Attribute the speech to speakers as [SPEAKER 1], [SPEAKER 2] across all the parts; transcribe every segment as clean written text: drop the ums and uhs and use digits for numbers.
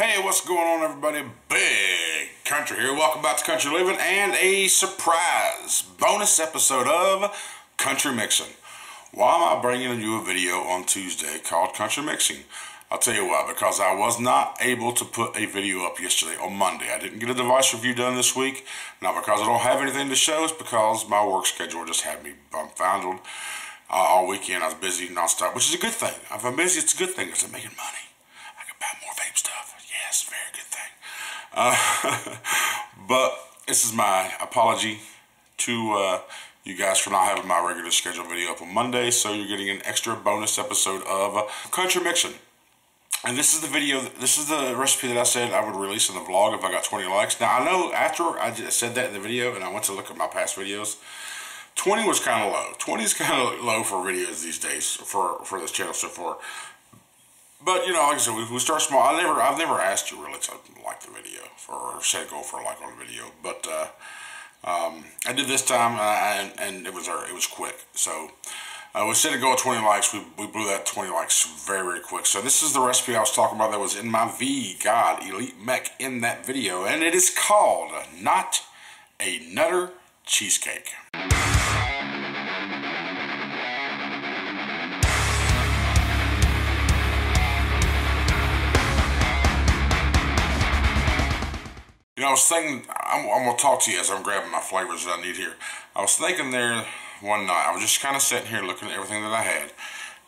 [SPEAKER 1] Hey, what's going on, everybody? Big Country here. Welcome back to Country Living and a surprise bonus episode of Country Mixin. Why am I bringing you a video on Tuesday called Country Mixing? I'll tell you why. Because I was not able to put a video up yesterday on Monday. I didn't get a device review done this week. Not because I don't have anything to show. It's because my work schedule just had me bumfuddled. All weekend I was busy nonstop, which is a good thing. If I'm busy, it's a good thing because I'm making money. I can buy more vape stuff. Yes, very good thing. But this is my apology to you guys for not having my regular scheduled video up on Monday. So you're getting an extra bonus episode of Country Mixin. And this is the video, this is the recipe that I said I would release in the vlog if I got 20 likes. Now I know after I just said that in the video and I went to look at my past videos, 20 was kind of low. 20 is kind of low for videos these days for this channel so far. But you know, like I said, we start small. I've never asked you really to like the video or set a goal for a like on the video. But I did this time, and it was quick. So we set a goal of 20 likes. We blew that 20 likes very, very quick. So this is the recipe I was talking about that was in my God Elite Mech in that video, and it is called Not a Nutter Cheesecake. You know, I was thinking, I'm going to talk to you as I'm grabbing my flavors that I need here. I was thinking there one night, I was just kind of sitting here looking at everything that I had,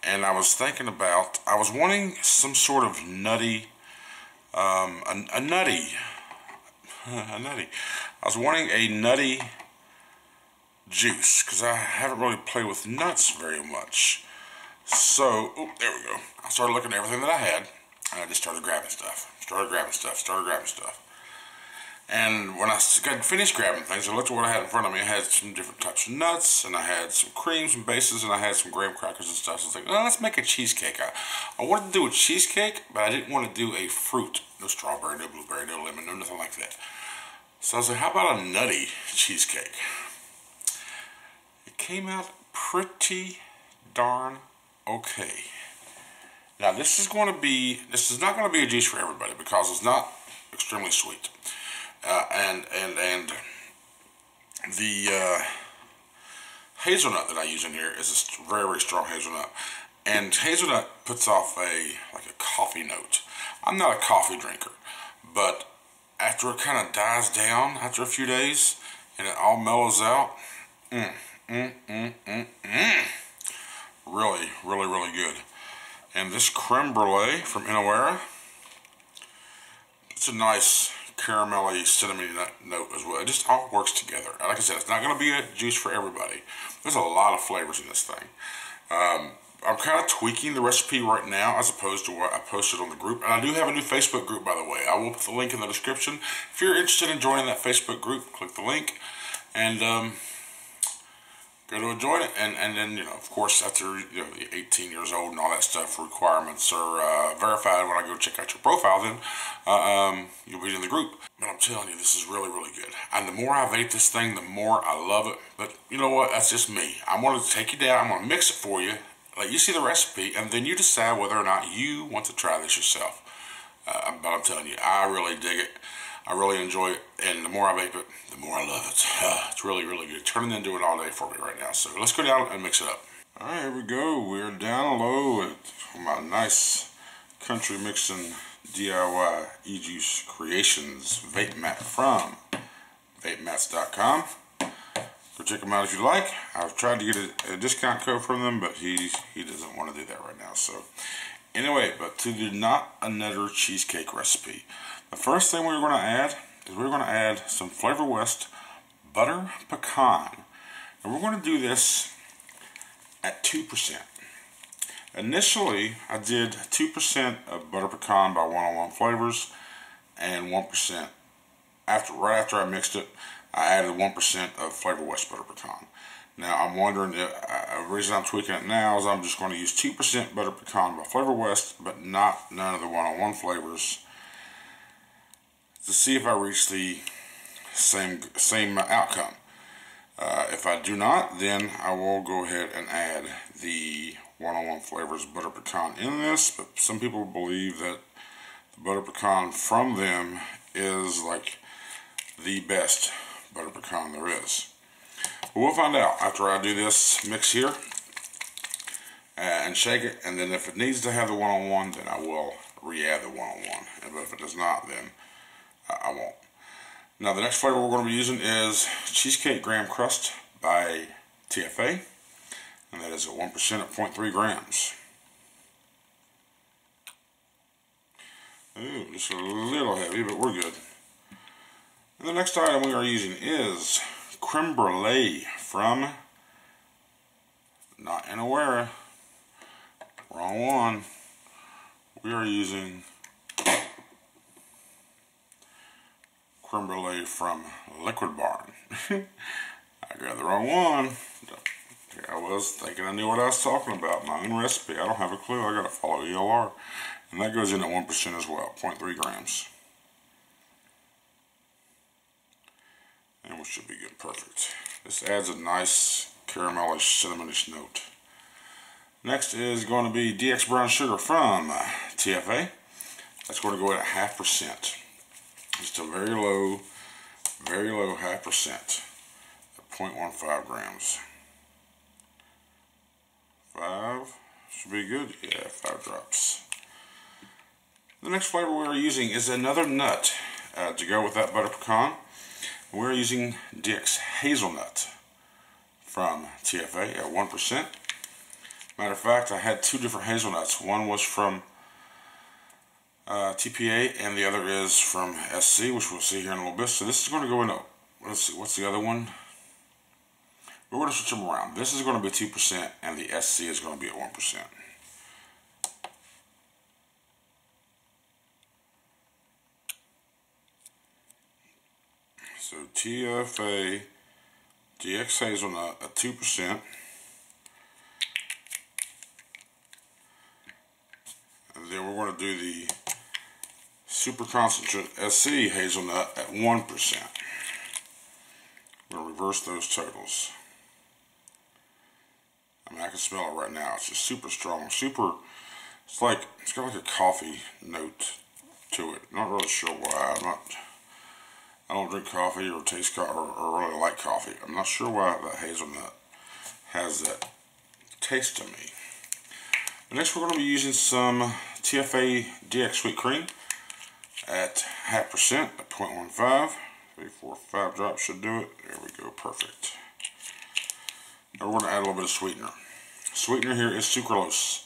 [SPEAKER 1] and I was thinking about, I was wanting some sort of nutty, a nutty. I was wanting a nutty juice, because I haven't really played with nuts very much. So, oh, there we go. I started looking at everything that I had, and I just started grabbing stuff. And when I got finished grabbing things, I looked at what I had in front of me. I had some different types of nuts, and I had some creams, some bases, and I had some graham crackers and stuff. So I was like, oh, let's make a cheesecake. I wanted to do a cheesecake, but I didn't want to do a fruit. No strawberry, no blueberry, no lemon, no nothing like that. So I was like, how about a nutty cheesecake? It came out pretty darn okay. Now this is not going to be a juice for everybody because it's not extremely sweet. And the hazelnut that I use in here is a very, very strong hazelnut. And hazelnut puts off like a coffee note. I'm not a coffee drinker, but after it kind of dies down after a few days and it all mellows out, really, really, really good. And this creme brulee from Inawera, it's a nice caramelly cinnamon note as well. It just all works together. Like I said, it's not going to be a juice for everybody. There's a lot of flavors in this thing. I'm kind of tweaking the recipe right now as opposed to what I posted on the group. And I do have a new Facebook group, by the way. I will put the link in the description. If you're interested in joining that Facebook group, click the link and go to join it. And then, you know, of course, after 18 years old and all that stuff, requirements are verified when I go check out your profile, then you'll be in the group. But I'm telling you, this is really, really good. And the more I vape this thing, the more I love it. But you know what? That's just me. I'm going to take you down. I'm going to mix it for you. Let you see the recipe, and then you decide whether or not you want to try this yourself. But I'm telling you, I really dig it. I really enjoy it, and the more I vape it, the more I love it. It's really, really good. Turning into it all day for me right now. So let's go down and mix it up. All right, here we go. We're down low at my nice Country Mixin DIY e-juice creations vape mat from vapemats.com. Go check them out if you like. I've tried to get a discount code from them, but he doesn't want to do that right now. So anyway, but to the Not a Nutter Cheesecake recipe. The first thing we're going to add is we're going to add some Flavor West butter pecan. And we're going to do this at 2%. Initially, I did 2% of butter pecan by one-on-one flavors and 1% right after I mixed it. I added 1% of Flavor West butter pecan. Now I'm wondering, the reason I'm tweaking it now is I'm just going to use 2% butter pecan by Flavor West, but none of the one-on-one flavors, to see if I reach the same outcome. If I do not, then I will go ahead and add the one-on-one flavors butter pecan in this. But some people believe that The butter pecan from them is like the best butter pecan there is. But we'll find out after I do this mix here and shake it, and then if it needs to have the one-on-one, then I will re-add the one-on-one. But if it does not, then I won't. Now the next flavor we're going to be using is Cheesecake Graham Crust by TFA, and that is at 1% at 0.3 grams. Ooh, just a little heavy, but we're good. And the next item we are using is creme brulee from, not Inawera, wrong one. We are using creme brulee from Liquid Barn. I grabbed the wrong one. Here I was thinking I knew what I was talking about. My own recipe. I don't have a clue. I gotta follow ELR. And that goes in at 1% as well, 0.3 grams. And we should be good. Perfect. This adds a nice caramelish, cinnamonish note. Next is going to be DX brown sugar from TFA. That's going to go in at 0.5%. Just a very low 0.5%. At 0.15 grams. 5 should be good. Yeah, 5 drops. The next flavor we're using is another nut to go with that butter pecan. We're using DX hazelnut from TFA at 1%. Matter of fact, I had 2 different hazelnuts. One was from TPA and the other is from SC, which we'll see here in a little bit. So this is going to go in a, let's see, what's the other one? We're going to switch them around. This is going to be 2% and the SC is going to be at 1%. So TFA DX hazelnut at 2%. And then we're going to do the super concentrate SC hazelnut at 1%. We're going to reverse those totals. I mean, I can smell it right now. It's just super strong. Super, it's got like a coffee note to it. Not really sure why. I don't drink coffee or taste coffee or really like coffee. I'm not sure why that hazelnut has that taste to me. Next, we're going to be using some TFA DX sweet cream at 0.5% at 0.15. 3, 4, 5 drops should do it. There we go, perfect. Now we're going to add a little bit of sweetener. Sweetener here is sucralose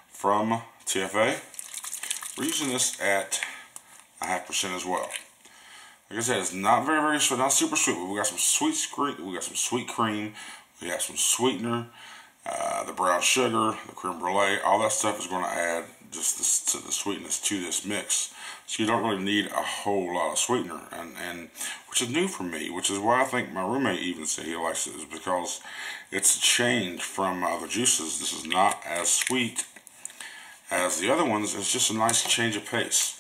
[SPEAKER 1] from TFA. We're using this at 0.5% as well. Like I said, it's not very sweet, not super sweet, but we got some sweet cream, we got some sweetener, the brown sugar, the creme brulee, all that stuff is going to add just the sweetness to this mix. So you don't really need a whole lot of sweetener, and which is new for me, which is why I think my roommate even said he likes it, is because it's a change from the juices. This is not as sweet as the other ones. It's just a nice change of pace.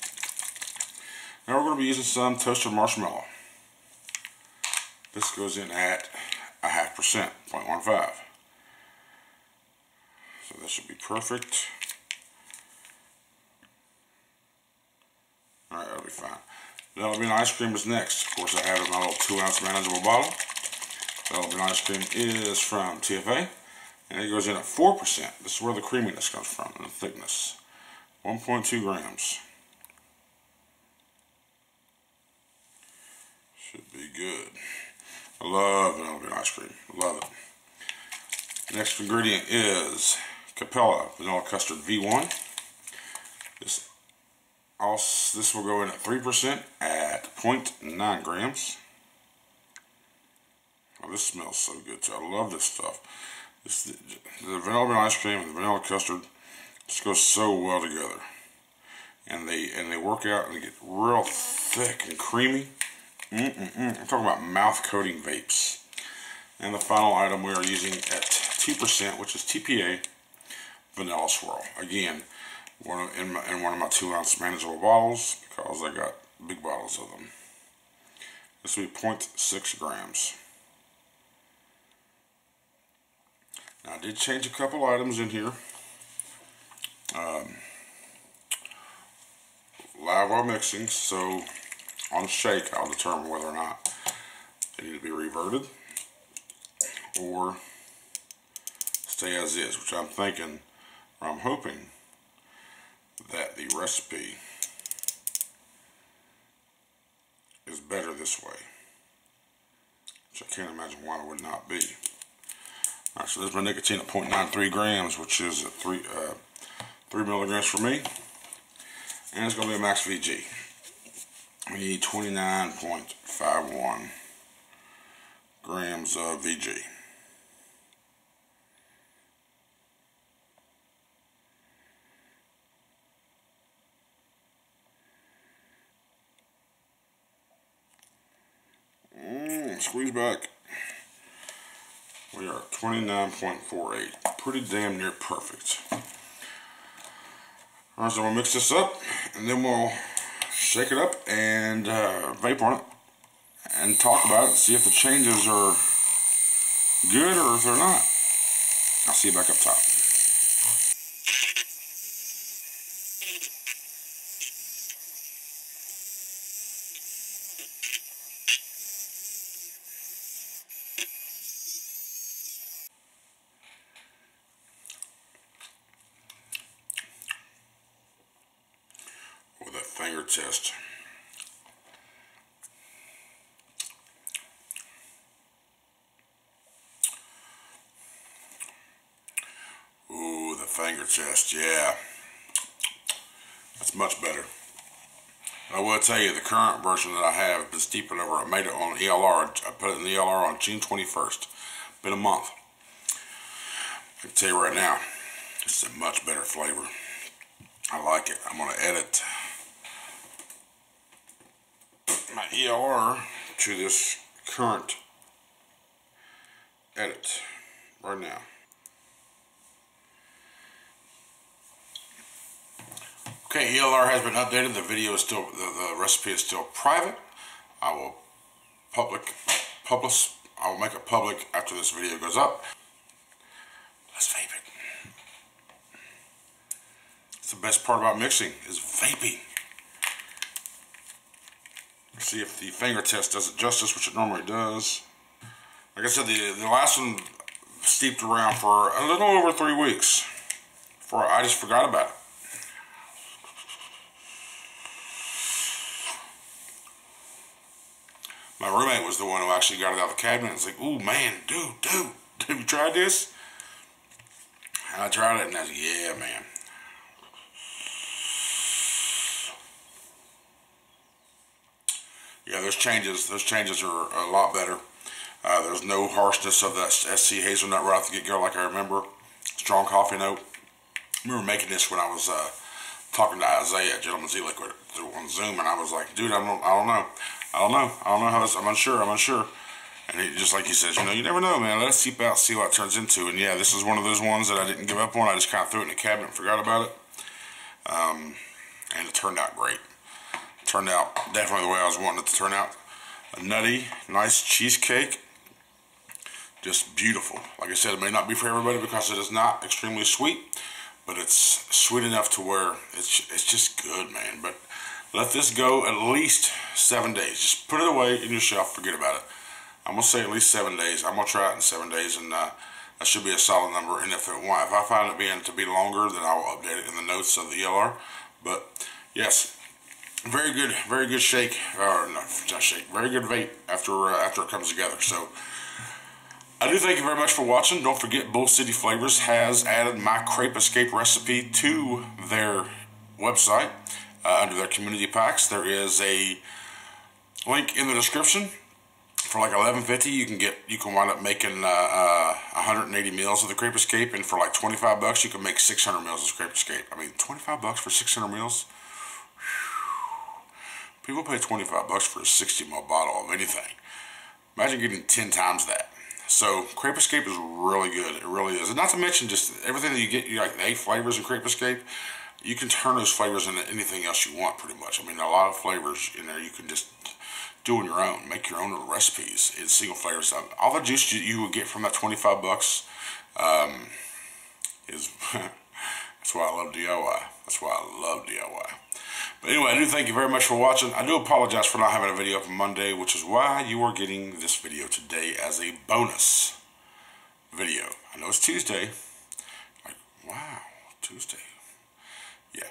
[SPEAKER 1] Now we're going to be using some toasted marshmallow. This goes in at 0.5%, 0.15. So that should be perfect. Alright, that'll be fine. That'll be ice cream is next. Of course, I have my little 2-ounce manageable bottle. That'll be ice cream is from TFA. And it goes in at 4%. This is where the creaminess comes from, and the thickness. 1.2 grams. Should be good. I love vanilla bean ice cream. Love it. Next ingredient is Capella Vanilla Custard V1. This will go in at 3% at 0.9 grams. Oh, this smells so good too. I love this stuff. The vanilla bean ice cream and the vanilla custard just goes so well together. And they work out and they get real thick and creamy. I'm talking about mouth-coating vapes. And the final item we are using at 2%, which is TPA Vanilla Swirl. Again, in one of my 2-ounce manageable bottles, because I got big bottles of them. This will be 0.6 grams. Now I did change a couple items in here. live while mixing, so on shake I'll determine whether or not they need to be reverted or stay as is, which I'm thinking, or I'm hoping, that the recipe is better this way, which I can't imagine why it would not be. Alright, so there's my nicotine at 0.93 grams, which is at 3 milligrams for me, and it's going to be a max VG. We need 29.51 grams of VG. Squeeze back. We are at 29.48. Pretty damn near perfect. Alright, so we'll mix this up, and then we'll shake it up and vape on it and talk about it and see if the changes are good or if they're not. I'll see you back up top. With that finger test. Ooh, the finger test, yeah. That's much better. I will tell you, the current version that I have has been steeping over. I made it on ELR. I put it in the ELR on June 21st. Been a month. I can tell you right now, it's a much better flavor. I like it. I'm going to edit my ELR to this current edit right now. Okay, ELR has been updated. The video is still, the recipe is still private. I will I will make it public after this video goes up. Let's vape it. It's the best part about mixing, is vaping. See if the finger test does it justice, which it normally does. Like I said, the last one steeped around for a little over 3 weeks before I just forgot about it. My roommate was the one who actually got it out of the cabinet. It's like, ooh man, dude, have you tried this? And I tried it and I was like, yeah man. Yeah, those changes are a lot better. There's no harshness of that SC hazelnut right off the get-go like I remember. Strong coffee note. I remember making this when I was talking to Isaiah, Gentleman's E-Liquid, on Zoom, and I was like, dude, I don't know how this, I'm unsure. And he, just like he says, you know, you never know, man. Let it seep out, see what it turns into. And yeah, this is one of those ones that I didn't give up on. I just kind of threw it in the cabinet and forgot about it. And it turned out great. It turned out definitely the way I was wanting it to turn out. A nutty, nice cheesecake. Just beautiful. Like I said, it may not be for everybody because it is not extremely sweet, but it's sweet enough to where it's just good, man. But let this go at least 7 days. Just put it away in your shelf, forget about it. I'm going to say at least 7 days. I'm going to try it in 7 days, and that should be a solid number. And if I find it to be longer, then I will update it in the notes of the ELR. But yes, very good shake. Or no, not shake. Very good vape after it comes together. So I do thank you very much for watching. Don't forget, Bull City Flavors has added my Crepe Escape recipe to their website under their community packs. There is a link in the description. For like $11.50, you can wind up making 180 meals of the Crepe Escape, and for like $25, you can make 600 meals of Crepe Escape. I mean, $25 for 600 meals. Whew. People pay $25 for a 60ml bottle of anything. Imagine getting 10 times that. So Crepe Escape is really good. It really is. And not to mention just everything that you get, like the 8 flavors in Crepe Escape, you can turn those flavors into anything else you want pretty much. I mean, a lot of flavors in there you can just do on your own. Make your own little recipes in single flavors. All the juice you will get from that $25 is that's why I love DIY. That's why I love DIY. But anyway, I do thank you very much for watching. I do apologize for not having a video up on Monday, which is why you are getting this video today as a bonus video. I know it's Tuesday. Like, wow, Tuesday. Yeah.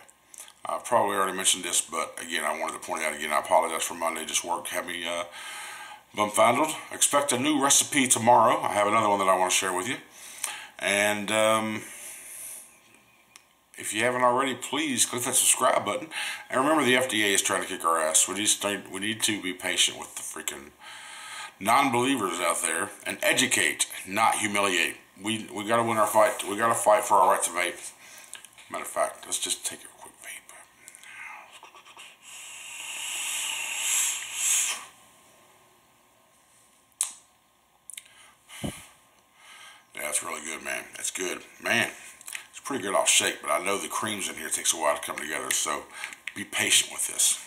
[SPEAKER 1] I've probably already mentioned this, but again, I wanted to point it out again. I apologize for Monday. Just work had me bumfuddled. Expect a new recipe tomorrow. I have another one that I want to share with you. And if you haven't already, please click that subscribe button. And remember, the FDA is trying to kick our ass. We need to be patient with the freaking non-believers out there and educate, not humiliate. We got to win our fight. We got to fight for our right to vape. Matter of fact, let's just take a quick vape. Yeah, that's really good, man. That's good, man. It's pretty good off shake, but I know the creams in here takes a while to come together, so be patient with this.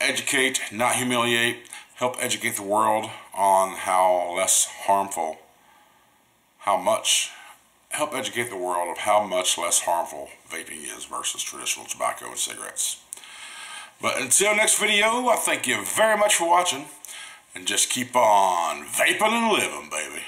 [SPEAKER 1] Educate, not humiliate. Help educate the world on how help educate the world of how much less harmful vaping is versus traditional tobacco and cigarettes. But until next video, I thank you very much for watching, and just keep on vaping and living, baby.